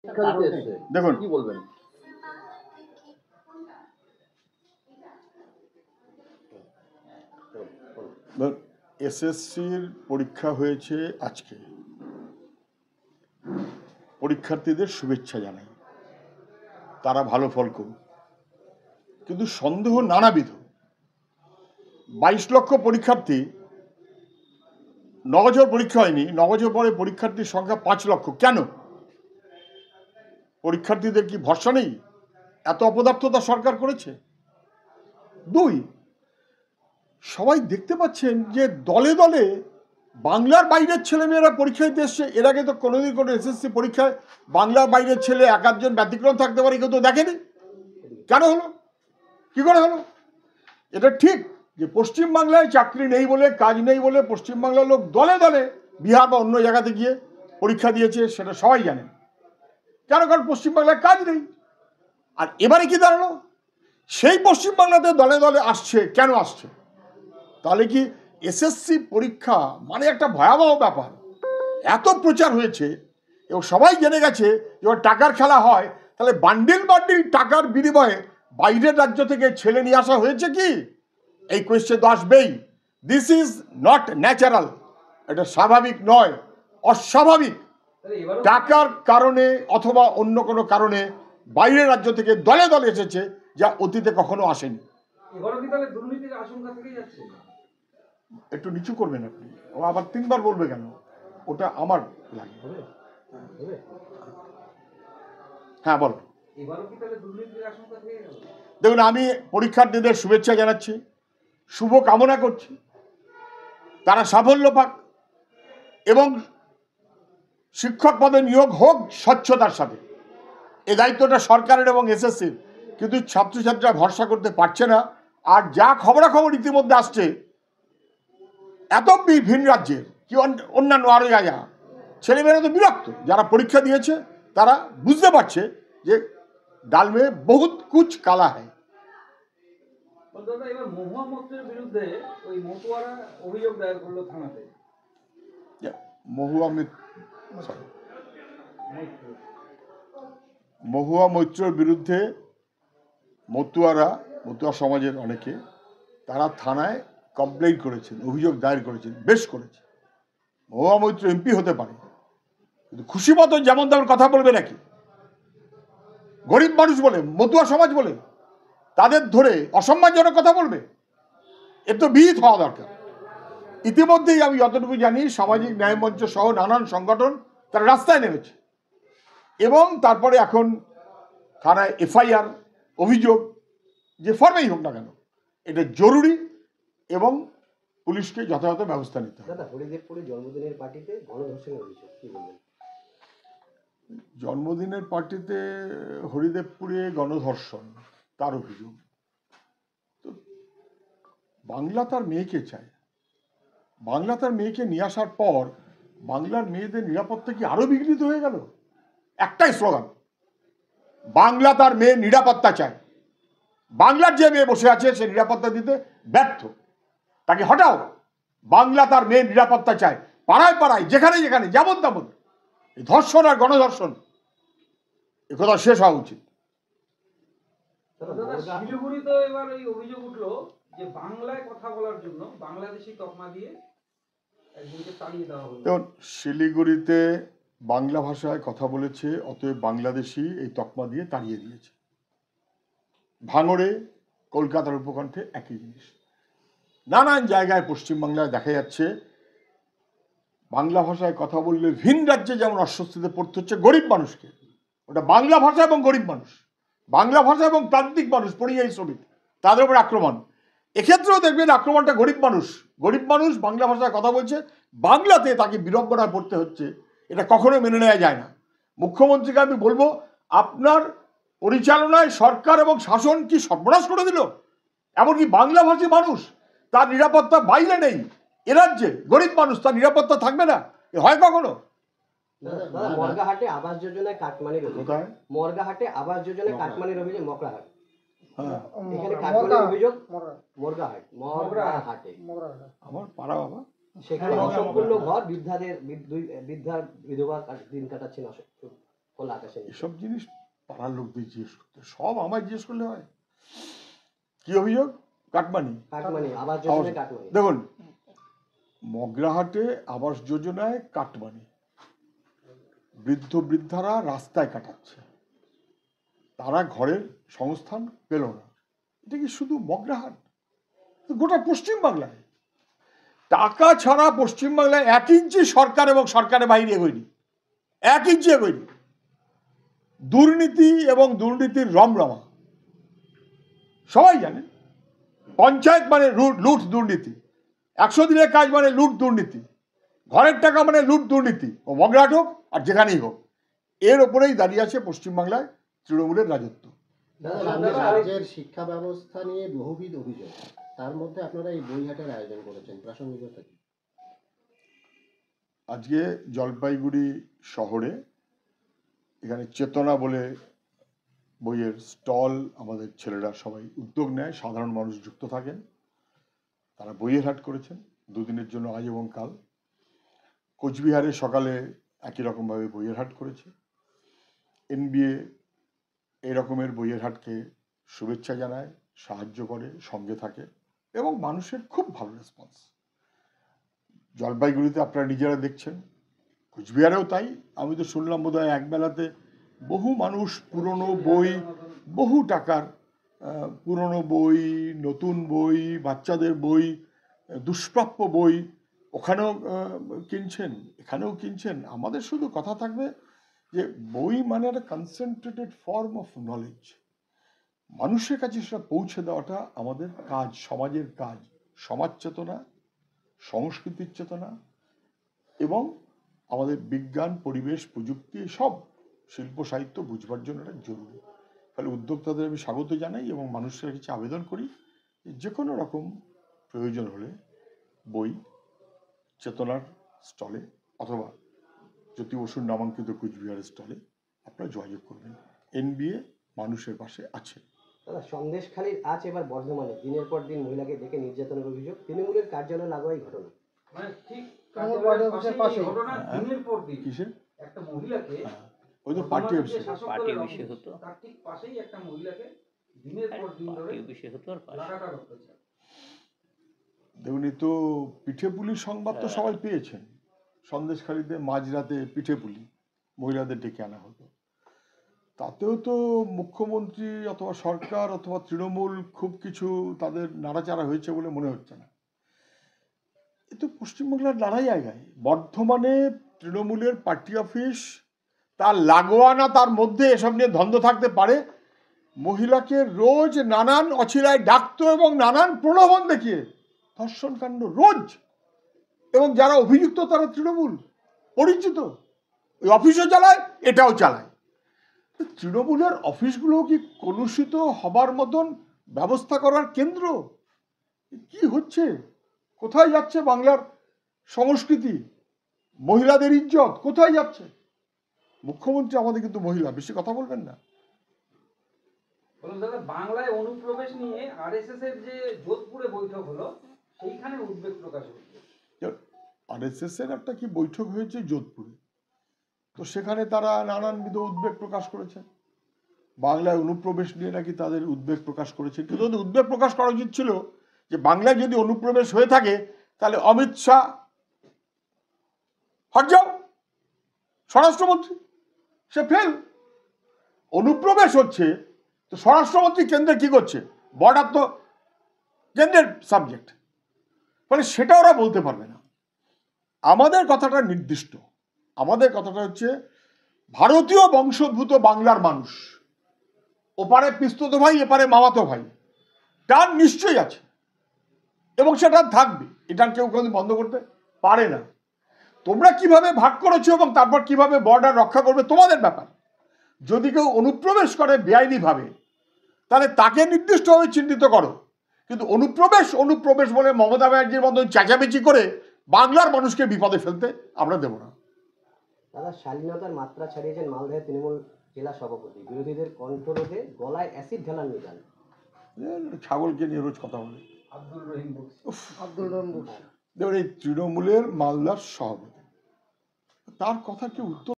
দেখুন কি বলবেন? এসএসসির পরীক্ষা হয়েছে আজকে, পরীক্ষার্থীদের শুভেচ্ছা জানাই, তারা ভালো ফল করুক, কিন্তু সন্দেহ নানাবিধ। 22 লক্ষ পরীক্ষার্থী, 9 বছর পরীক্ষা হয়নি, 9 বছর পরে পরীক্ষার্থীর সংখ্যা 5 লক্ষ। কেন? পরীক্ষার্থীদের কি ভরসা নেই? এত অপদার্থতা সরকার করেছে। 2, সবাই দেখতে পাচ্ছেন যে দলে দলে বাংলার বাইরের ছেলেমেয়েরা পরীক্ষা দিতে এসছে। এর আগে তো কোনোদিন কোনো এসএসসি পরীক্ষায় বাংলার বাইরের ছেলে এক আধজন ব্যতিক্রম থাকতে পারে, কেউ তো দেখেনি। কেন হলো? কি করে হলো? এটা ঠিক যে পশ্চিমবাংলায় চাকরি নেই বলে, কাজ নেই বলে পশ্চিমবাংলার লোক দলে দলে বিহার বা অন্য জায়গাতে গিয়ে পরীক্ষা দিয়েছে, সেটা সবাই জানেন। কেন? কারণ পশ্চিমবাংলায় কাজ নেই। আর এবারে কি দাঁড়ালো? সেই পশ্চিমবাংলাতে দলে দলে আসছে। কেন আসছে? তাহলে কি এসএসসি পরীক্ষা মানে একটা ভয়াবহ ব্যাপার। এত প্রচার হয়েছে এবং সবাই জেনে গেছে এবার টাকার খেলা হয়, তাহলে বান্ডিল বান্ডিল টাকার বিনিময়ে বাইরের রাজ্য থেকে ছেলে নিয়ে আসা হয়েছে কি? এই কোয়েশ্চেন তো আসবেই। দিস ইজ নট ন্যাচারাল, এটা স্বাভাবিক নয়, অস্বাভাবিক। টাকার কারণে অথবা অন্য কোনো কারণে বাইরের রাজ্য থেকে দলে দলে এসেছে, যা অতীতে কখনো আসেনি। একটু নিচু করবেন আপনি, ও আবার 3 বার বলবে কেন? ওটা আমার লাগে। হ্যাঁ বলো। দেখুন, আমি পরীক্ষার্থীদের শুভেচ্ছা জানাচ্ছি, শুভ কামনা করছি, তারা সাফল্য পাক এবং শিক্ষক পদে নিয়োগ হোক স্বচ্ছতার সাথে। এই দায়িত্বটা সরকারের এবং এসএসসির। কিন্তু ছাত্রছাত্রীরা ভরসা করতে পারছে না। আর যা খবরাখবর ইতিমধ্যে আসছে, এত ভিন রাজ্যের কি অন্যান্য আরো যা ছেলেমেয়েরা তো বিরক্ত। যারা পরীক্ষা দিয়েছে তারা বুঝতে পারছে যে ডাল মে বহুত কুছ কালা হয়। এবার মহুয়া মৈত্রের বিরুদ্ধে ওই মতুয়ারা অভিযোগ দায়ের করলো থানাতে। মহুয়া মৈত্রের বিরুদ্ধে মতুয়া সমাজের অনেকে তারা থানায় কমপ্লেইন করেছেন, অভিযোগ দায়ের করেছেন, বেশ করেছে। মহুয়া মৈত্র এমপি হতে পারে, কিন্তু খুশি মতো যেমন তেমন কথা বলবে নাকি? গরিব মানুষ বলে, মতুয়া সমাজ বলে তাদের ধরে অসম্মানজনক কথা বলবে? এর তো বিহিত হওয়া দরকার। ইতিমধ্যেই আমি যতটুকু জানি, সামাজিক ন্যায় মঞ্চ সহ নানান সংগঠন তারা রাস্তায় নেমেছে এবং তারপরে এখন থানায় এফআইআর, অভিযোগ যে ফর্মেই হোক না কেন, এটা জরুরি এবং পুলিশকে যথাযথ ব্যবস্থা নিতে হবে। দাদা, হরিদেবপুরে জন্মদিনের পার্টিতে গণধর্ষণের অভিযোগ, কি বলবেন? জন্মদিনের পার্টিতে হরিদেবপুরে গণধর্ষণ, তার অভিযোগ। তো বাংলা তার মেয়েকে চায়, বাংলা তার মেয়েকে নিয়ে আসার পর বাংলার মেয়েদের নিরাপত্তা কি আরো বিঘ্নিত হয়ে গেল? একটাই স্লোগান, বাংলা তার মেয়ে নিরাপত্তা চায়। বাংলার যে মেয়ে বসে আছে সে নিরাপত্তা দিতে ব্যর্থ, তাকে হটাও। বাংলা তার মেয়ে নিরাপত্তা চায়। পাড়ায় পাড়ায় যেখানে যেখানে যেমন তেমন ধর্ষণ আর গণধর্ষণ, একথা শেষ হওয়া উচিত। শিলিগুড়িতে এবার এই অভিযোগ উঠলো যে বাংলায় কথা বলার জন্য বাংলাদেশি তকমা দিয়ে একজনকে তাড়িয়ে দেওয়া হলো। দেখুন, শিলিগুড়িতে বাংলা ভাষায় কথা বলেছে, অতএব বাংলাদেশি এই তকমা দিয়ে তাড়িয়ে দিয়েছে। ভাঙড়ে, কলকাতার উপকণ্ঠে একই জিনিস। নানান জায়গায় পশ্চিমবাংলায় দেখা যাচ্ছে বাংলা ভাষায় কথা বললে ভিন রাজ্যে যেমন অস্বস্তিতে পড়তে হচ্ছে গরিব মানুষকে। ওটা বাংলা ভাষা এবং গরিব মানুষ, বাংলা ভাষা এবং প্রান্তিক মানুষ, পরিযায়ী শ্রমিক, তাদের উপর আক্রমণ। এক্ষেত্রেও দেখবেন আক্রমণটা গরিব মানুষ। গরিব মানুষ বাংলা ভাষায় কথা বলছে, বাংলাতে তাকে বিড়ম্বনায় পড়তে হচ্ছে। এটা কখনো মেনে নেওয়া যায় না। মুখ্যমন্ত্রীকে আমি বলবো, আপনার পরিচালনায় সরকার এবং শাসন কি সর্বনাশ করে দিল? এমনকি বাংলাভাষী মানুষ তার নিরাপত্তা বাইরে নেই। এ রাজ্যে গরিব মানুষ তার নিরাপত্তা থাকবে না? এ হয় কখনো? মর্গাহাটে আবাস যোজনায় কাটমানির অভিযোগ। মর্গাহাটে আবাস যোজনায় কাটমানির অভিযোগ মকড়াহাট। এখানে কাটমানির অভিযোগ মগরাহাটে আমার পাড়া বাবা। সেখানে অসম্পূর্ণ ঘর, বৃদ্ধা বিধবা দিন কাটাচ্ছেন। খোলা আকাশের নিচে। এসব জিনিস পাড়ার লোকদের জিজ্ঞেস করতে, সব আমায় জিজ্ঞেস করলে হয়? কি অভিযোগ? কাটমানি। কাটমানি, আবাস যোজনায় কাটমানি। দেখুন, মগরাহাটে আবাস যোজনায় কাটমানি, বৃদ্ধ বৃদ্ধারা রাস্তায় কাটাচ্ছে, তারা ঘরের সংস্থান পেল না। এটা কি শুধু মগরাহাট? গোটা পশ্চিমবাংলায় টাকা ছাড়া পশ্চিমবাংলায় 1 ইঞ্চি সরকার এবং সরকারের বাইরে এগোয়নি, 1 ইঞ্চি এগোয়নি। দুর্নীতি এবং দুর্নীতির রমরমা সবাই জানেন। পঞ্চায়েত মানে লুট দুর্নীতি, 100 দিনের কাজ মানে লুট দুর্নীতি, ঘরের টাকা মানে লুট দুর্নীতি, ও মগরাহাট হোক আর যেখানেই হোক, এর ওপরেই দাঁড়িয়ে আছে পশ্চিমবাংলায় তৃণমূলের রাজত্ব। রাজ্যের শিক্ষা ব্যবস্থা নিয়ে বহুবিধ অভিযোগ, তার মধ্যে আপনারা এই বইহাটের আয়োজন করেছেন, প্রাসঙ্গিকতা কি? আজকে জলপাইগুড়ি শহরে এখানে চেতনা বলে বইয়ের স্টল, আমাদের ছেলেরা সবাই উদ্যোগ নেয়, সাধারণ মানুষ যুক্ত থাকেন, তারা বইয়ের হাট করেছেন 2 দিনের জন্য, আজ এবং কাল। কোচবিহারে সকালে একই রকমভাবে বইয়ের হাট করেছে। NBA এই রকমের বইয়ের হাটকে শুভেচ্ছা জানায়, সাহায্য করে, সঙ্গে থাকে এবং মানুষের খুব ভালো রেসপন্স। জলপাইগুড়িতে আপনারা নিজেরা দেখছেন, কোচবিহারেও তাই। আমি তো শুনলাম বোধহয় একবেলাতে বহু মানুষ পুরনো বই, বহু টাকার পুরনো বই, নতুন বই, বাচ্চাদের বই, দুষ্প্রাপ্য বই ওখানেও কিনছেন, এখানেও কিনছেন। আমাদের শুধু কথা থাকবে যে বই মানে একটা কনসেন্ট্রেটেড ফর্ম অফ নলেজ, মানুষের কাছে সেটা পৌঁছে দেওয়াটা আমাদের কাজ, সমাজের কাজ। সমাজ চেতনা, সংস্কৃতির চেতনা এবং আমাদের বিজ্ঞান, পরিবেশ, প্রযুক্তি, সব শিল্প সাহিত্য বুঝবার জন্য এটা জরুরি। ফলে উদ্যোক্তাদের আমি স্বাগত জানাই এবং মানুষের কাছে আবেদন করি যে কোনো রকম প্রয়োজন হলে বই চেতনার স্টলে অথবা জ্যোতি বসুর নামাঙ্কিত কুচবিহারের স্টলে আপনারা যোগাযোগ করবেন। NBA মানুষের পাশে আছে। দাদা, সন্দেশখালীর আজ এবার বর্ধমানে দিনের পর দিন মহিলাকে ডেকে নির্যাতনের অভিযোগ, তৃণমূলের কার্যালয় লাগোয়া এই ঘটনা। মানে ঠিক কার্যালয়ের পাশেই। ঘটনা দিনের পর দিন কিসের? একটা মহিলাকে, ওই তো পার্টি বর্তমানে যে অফিস। শাসক পার্টি দলের অফিসে অফিস, হতো। তার ঠিক পাশেই একটা মহিলাকে দিনের পর দিন ধরে পার্টি অফিসে হতো আর পাশে। লাগাতার অত্যাচার। দেখুন, এই তো পিঠে পুলির সংবাদ তো সবাই পেয়েছেন। সন্দেশখালীতে মাঝরাতে পিঠে পুলি মহিলাদের ডেকে আনা হতো, তাতেও তো মুখ্যমন্ত্রী অথবা সরকার অথবা তৃণমূল খুব কিছু তাদের নাড়াচাড়া হয়েছে বলে মনে হচ্ছে না। এ তো পশ্চিমবাংলার নানা জায়গায়, বর্ধমানে তৃণমূলের পার্টি অফিস, তার লাগোয়া না তার মধ্যে এসব নিয়ে ধন্দ থাকতে পারে। মহিলাকে রোজ নানান অছিলায় ডাকতো এবং নানান প্রলোভন দেখিয়ে ধর্ষণ কাণ্ড রোজ, এবং যারা অভিযুক্ত তারা তৃণমূল পরিচিত, ওই অফিসও চালায়, এটাও চালায়। তৃণমূলের অফিসগুলো কি কলুষিত হবার মতন ব্যবস্থা করার কেন্দ্র? কি হচ্ছে? কোথায় যাচ্ছে বাংলার সংস্কৃতি, মহিলাদের ইজ্জত কোথায় যাচ্ছে? মুখ্যমন্ত্রী আমাদের কিন্তু মহিলা, বেশি কথা বলবেন না। বলুন দাদা, বাংলায় অনুপ্রবেশ নিয়ে RSS এর যে যোধপুরে বৈঠক হলো, সেইখানে উদ্বেগ প্রকাশ হচ্ছে। RSS এর একটা কি বৈঠক হয়েছে যোধপুরে, তো সেখানে তারা নানানবিধ উদ্বেগ প্রকাশ করেছেন। বাংলায় অনুপ্রবেশ নিয়ে নাকি তাদের উদ্বেগ প্রকাশ করেছে, কিন্তু ওদের উদ্বেগ প্রকাশ করা উচিত ছিল যে বাংলায় যদি অনুপ্রবেশ হয়ে থাকে তাহলে অমিত শাহ হট যাও, স্বরাষ্ট্রমন্ত্রী সে ফেল। অনুপ্রবেশ হচ্ছে তো স্বরাষ্ট্রমন্ত্রী কেন্দ্রে কি করছে? বর্ডার তো কেন্দ্রের সাবজেক্ট, ফলে সেটা ওরা বলতে পারবে না। আমাদের কথাটা নির্দিষ্ট, আমাদের কথাটা হচ্ছে ভারতীয় বংশোদ্ভূত বাংলার মানুষ, ওপারে পিস্তত ভাই, এপারে মামাতো ভাই, টান নিশ্চয়ই আছে এবং সেটা থাকবে, এটা কেউ কোনোদিন বন্ধ করতে পারে না। তোমরা কিভাবে ভাগ করেছো এবং তারপর কিভাবে বর্ডার রক্ষা করবে তোমাদের ব্যাপার। যদি কেউ অনুপ্রবেশ করে বেআইনিভাবে তাহলে তাকে নির্দিষ্টভাবে চিহ্নিত করো, কিন্তু অনুপ্রবেশ বলে মমতা ব্যানার্জির মতন চেঁচামেচি করে বাংলার মানুষকে বিপদে ফেলতে আমরা দেব না। দাদা, শালীনতার মাত্রা ছাড়িয়েছেন মালদহের তৃণমূল জেলা সভাপতি, বিরোধীদের কণ্ঠরোধে গলায় অ্যাসিড ঢালার নিদান। ছাগলকে নিয়ে রোজ কথা বলে আব্দুল রহিম বক্সি। আব্দুল রহমান বক্সী। দেখুন, এই তৃণমূলের মালদার সভাপতি, তার কথা কি উত্তর